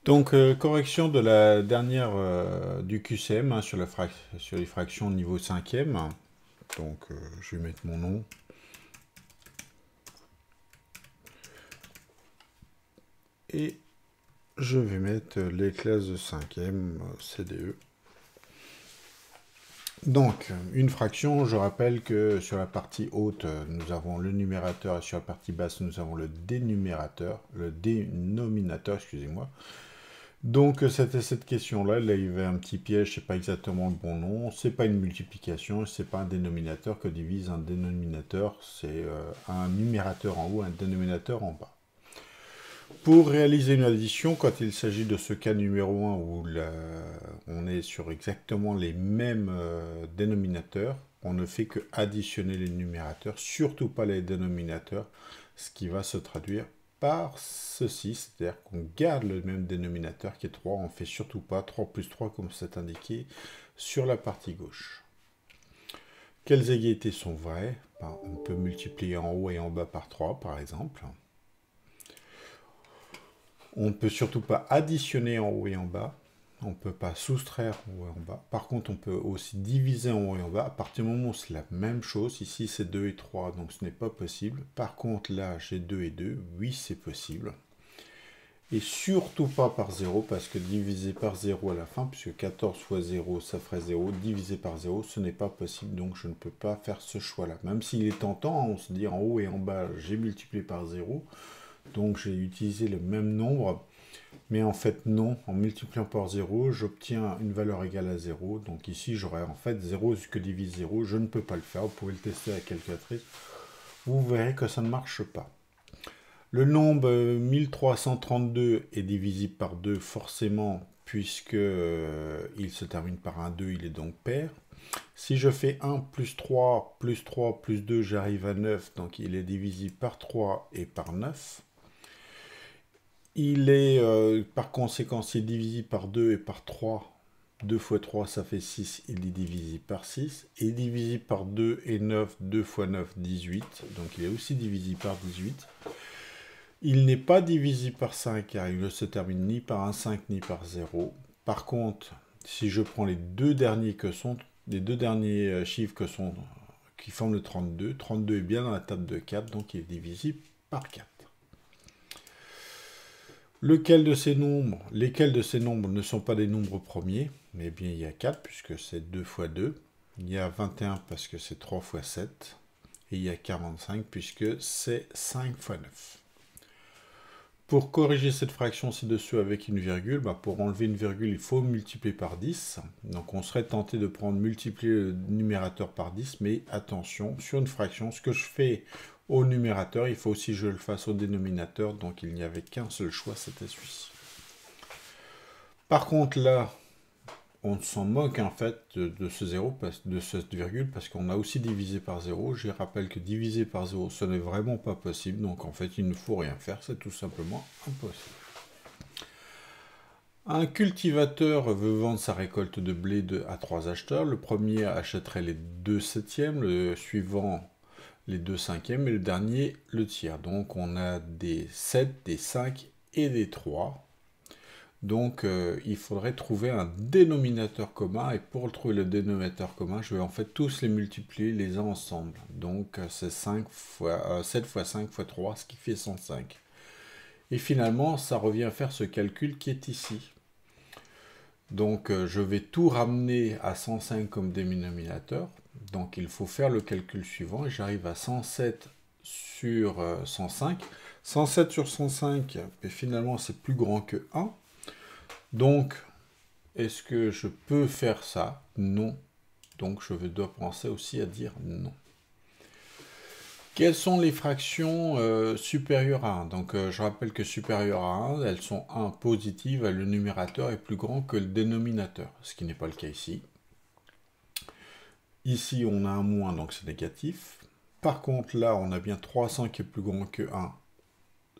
Donc, correction de la dernière du QCM hein, sur, sur les fractions niveau 5e. Donc, je vais mettre mon nom. Et je vais mettre les classes de 5e CDE. Donc, une fraction, je rappelle que sur la partie haute, nous avons le numérateur et sur la partie basse, nous avons le dénominateur, excusez-moi. Donc c'était cette question-là, là il y avait un petit piège, c'est pas exactement le bon nom, c'est pas une multiplication, c'est pas un dénominateur que divise un dénominateur, c'est un numérateur en haut, un dénominateur en bas. Pour réaliser une addition, quand il s'agit de ce cas numéro 1 où on est sur exactement les mêmes dénominateurs, on ne fait que additionner les numérateurs, surtout pas les dénominateurs, ce qui va se traduire par ceci, c'est-à-dire qu'on garde le même dénominateur qui est 3, on ne fait surtout pas 3 plus 3 comme c'est indiqué sur la partie gauche. Quelles égalités sont vraies? On peut multiplier en haut et en bas par 3 par exemple. On ne peut surtout pas additionner en haut et en bas. On ne peut pas soustraire en haut et en bas. Par contre, on peut aussi diviser en haut et en bas. À partir du moment où c'est la même chose, ici c'est 2 et 3, donc ce n'est pas possible. Par contre, là, j'ai 2 et 2, oui, c'est possible. Et surtout pas par 0, parce que diviser par 0 à la fin, puisque 14 fois 0, ça ferait 0, diviser par 0, ce n'est pas possible, donc je ne peux pas faire ce choix-là. Même s'il est tentant, on se dit en haut et en bas, j'ai multiplié par 0, donc j'ai utilisé le même nombre, mais en fait non, en multipliant par 0, j'obtiens une valeur égale à 0, donc ici j'aurai en fait 0 que divise 0, je ne peux pas le faire, vous pouvez le tester à la calculatrice, vous verrez que ça ne marche pas. Le nombre 1332 est divisible par 2 forcément, puisque il se termine par un 2, il est donc pair. Si je fais 1 plus 3 plus 3 plus 2, j'arrive à 9, donc il est divisible par 3 et par 9. Il est, par conséquent, s'il est divisible par 2 et par 3, 2 fois 3, ça fait 6, il est divisible par 6. Il est divisible par 2 et 9, 2 fois 9, 18. Donc il est aussi divisible par 18. Il n'est pas divisible par 5 car il ne se termine ni par un 5 ni par 0. Par contre, si je prends les deux derniers chiffres qui forment le 32, 32 est bien dans la table de 4, donc il est divisible par 4. Lesquels de ces nombres ne sont pas des nombres premiers? Eh bien, il y a 4 puisque c'est 2 fois 2. Il y a 21 parce que c'est 3 fois 7. Et il y a 45 puisque c'est 5 fois 9. Pour corriger cette fraction ci-dessus avec une virgule, pour enlever une virgule, il faut multiplier par 10. Donc on serait tenté de multiplier le numérateur par 10, mais attention, sur une fraction, ce que je fais au numérateur, il faut aussi que je le fasse au dénominateur, donc il n'y avait qu'un seul choix, c'était celui-ci. Par contre là, on s'en moque en fait de ce 0, de cette virgule, parce qu'on a aussi divisé par 0. Je rappelle que diviser par 0, ce n'est vraiment pas possible, donc en fait il ne faut rien faire, c'est tout simplement impossible. Un cultivateur veut vendre sa récolte de blé à 3 acheteurs. Le premier achèterait les 2 septièmes, le suivant les 2 cinquièmes et le dernier le tiers. Donc on a des 7, des 5 et des 3. Donc il faudrait trouver un dénominateur commun, et pour trouver le dénominateur commun, je vais en fait tous les multiplier les uns ensemble. Donc c'est 7 fois 5 fois 3, ce qui fait 105. Et finalement, ça revient à faire ce calcul qui est ici. Donc je vais tout ramener à 105 comme dénominateur. Donc il faut faire le calcul suivant, et j'arrive à 107 sur 105. 107 sur 105, mais finalement c'est plus grand que 1. Donc, est-ce que je peux faire ça? Non. Donc, je dois penser aussi à dire non. Quelles sont les fractions supérieures à 1? Donc, je rappelle que supérieures à 1, elles sont 1 positives, et le numérateur est plus grand que le dénominateur, ce qui n'est pas le cas ici. Ici, on a un moins, donc c'est négatif. Par contre, là, on a bien 300 qui est plus grand que 1.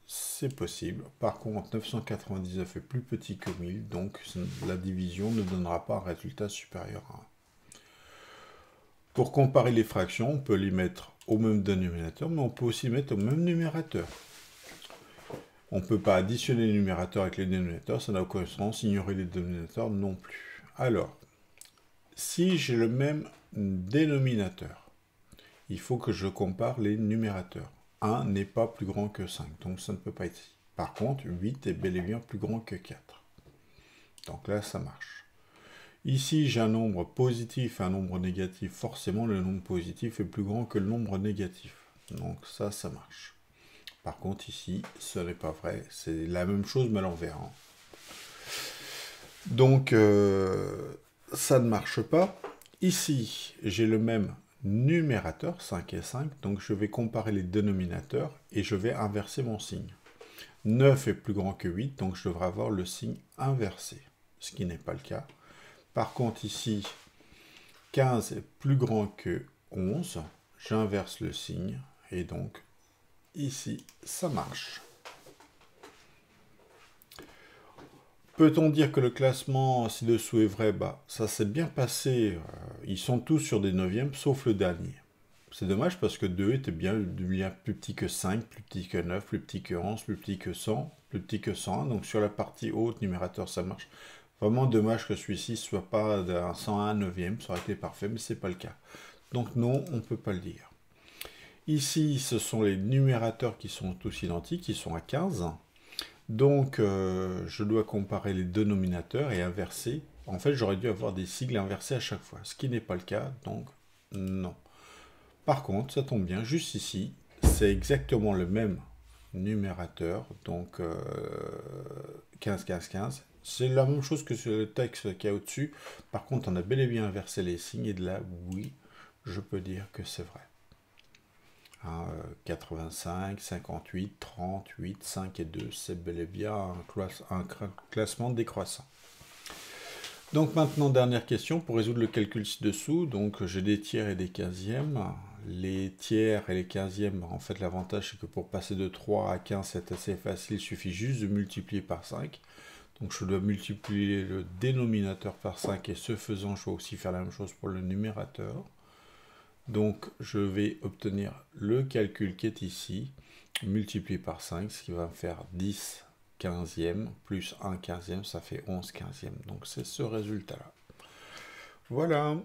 C'est possible. Par contre, 999 est plus petit que 1000, donc la division ne donnera pas un résultat supérieur à 1. Pour comparer les fractions, on peut les mettre au même dénominateur, mais on peut aussi les mettre au même numérateur. On ne peut pas additionner les numérateurs avec les dénominateurs, ça n'a aucun sens, ignorer les dénominateurs non plus. Alors, si j'ai le même dénominateur, il faut que je compare les numérateurs. 1 n'est pas plus grand que 5, donc ça ne peut pas être ici. Par contre, 8 est bel et bien plus grand que 4. Donc là, ça marche. Ici, j'ai un nombre positif et un nombre négatif. Forcément, le nombre positif est plus grand que le nombre négatif. Donc ça, ça marche. Par contre, ici, ce n'est pas vrai. C'est la même chose, mais à l'envers. Hein. Donc, ça ne marche pas. Ici, j'ai le même numérateur, 5 et 5. Donc, je vais comparer les dénominateurs et je vais inverser mon signe. 9 est plus grand que 8, donc je devrais avoir le signe inversé, ce qui n'est pas le cas. Par contre, ici, 15 est plus grand que 11. J'inverse le signe. Et donc, ici, ça marche. Peut-on dire que le classement ci-dessous est vrai? Bah, ça s'est bien passé. Ils sont tous sur des neuvièmes, sauf le dernier. C'est dommage parce que 2 était bien plus petit que 5, plus petit que 9, plus petit que 11, plus petit que 100, plus petit que 101. Donc sur la partie haute, numérateur, ça marche. Vraiment dommage que celui-ci soit pas d'un 101 neuvième, ça aurait été parfait, mais c'est pas le cas. Donc non, on ne peut pas le dire. Ici, ce sont les numérateurs qui sont tous identiques, ils sont à 15. Donc je dois comparer les dénominateurs et inverser. En fait, j'aurais dû avoir des sigles inversés à chaque fois, ce qui n'est pas le cas, donc non. Par contre, ça tombe bien, juste ici, c'est exactement le même numérateur, donc 15, 15, 15. C'est la même chose que sur le texte qu'il y a au-dessus. Par contre, on a bel et bien inversé les signes, et de là, oui, je peux dire que c'est vrai. 85, 58, 38, 5 et 2, c'est bel et bien un classement décroissant. Donc maintenant, dernière question, pour résoudre le calcul ci-dessous, donc j'ai des tiers et des quinzièmes. Les tiers et les quinzièmes, en fait l'avantage c'est que pour passer de 3 à 15 c'est assez facile, il suffit juste de multiplier par 5. Donc je dois multiplier le dénominateur par 5 et ce faisant je vais aussi faire la même chose pour le numérateur. Donc je vais obtenir le calcul qui est ici, multiplié par 5, ce qui va me faire 10 quinzième, plus 1 quinzième, ça fait 11 quinzième. Donc c'est ce résultat-là. Voilà.